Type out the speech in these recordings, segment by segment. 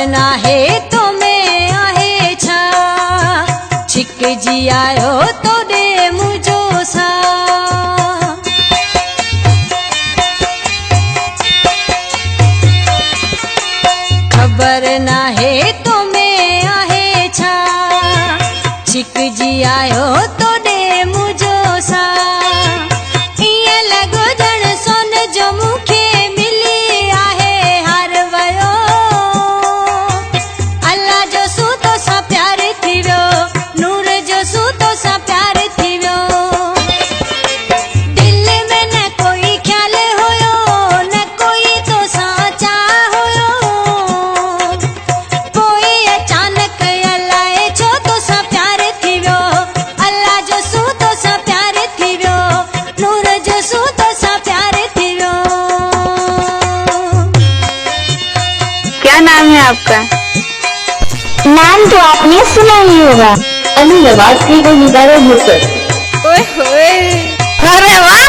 ना है तो मैं आहे छा छिक जी आयो तो दे मुझो सा खबर ना है तो मैं आहे छा छिक जी आयो तो दे मुझो सा इए लगो जण सोन जो मुखे मिली आहे हार वयो अल्लाह जो सूतो सा प्यार थी वियो नूर जो सूतो सा प्यार थी वियो दिल में न कोई ख्याल होयो न कोई तो साचा होयो कोई अचानक अलाए छो तो सा प्यार थी वियो अल्लाह जो सूतो सा प्यार थी वियो नूर जो सूतो सा प्यार थी वियो। क्या नाम है आपका? नाम तो आपने सुना ही होगा, अली नवाज की वो निगारे मुसर। ओए होए, अरे वाह।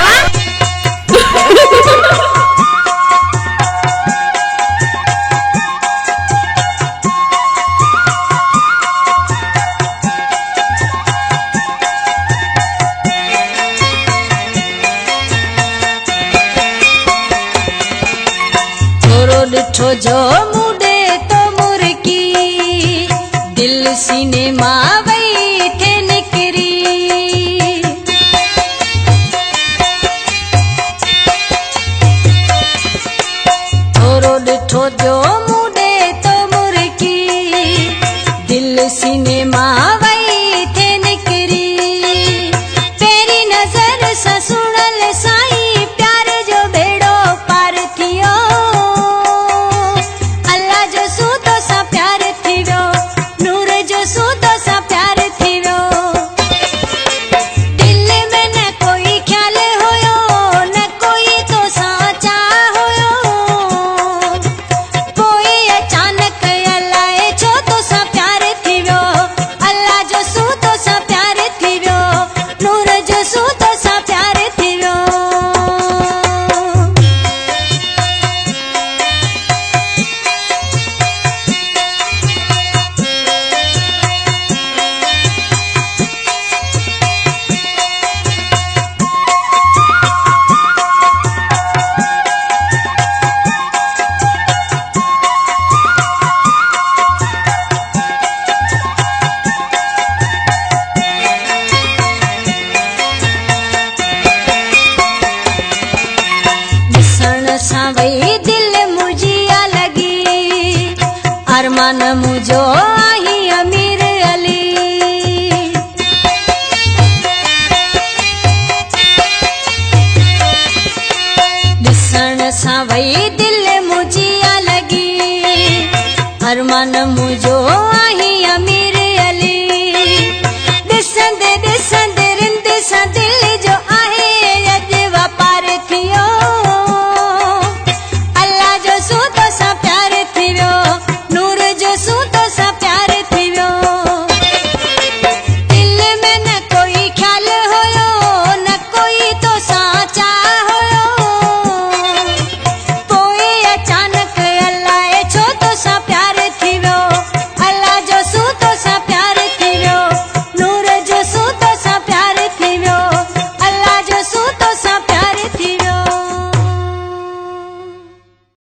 थोरो ॾिठो जो मुडे तो मुर्की दिल सीने मां वई थे निकरी थोरो ॾिठो जो मुडे तो मुर्की दिल सीने मां वई थे निकरी तेरी नजर सा सुनल साईं प्यार जो बेड़ो पार थियो अल्लाह जो सूतो सा प्यार थी वियो नूर जो सूतो सा प्यार थी वियो दिल में न कोई ख्याल होयो न कोई तो साचा होयो कोई अचानक अलाए छो तो सा प्यार थी वियो अल्लाह जो सूतो सा प्यार थी वियो नूर जो सूतो सा प्यार थी वियो। ॾिसण सां वई दिल मुझिया लगी अरमान मुझो आही अमीर अली ॾिसण सां वई दिल मुझिया लगी अरमान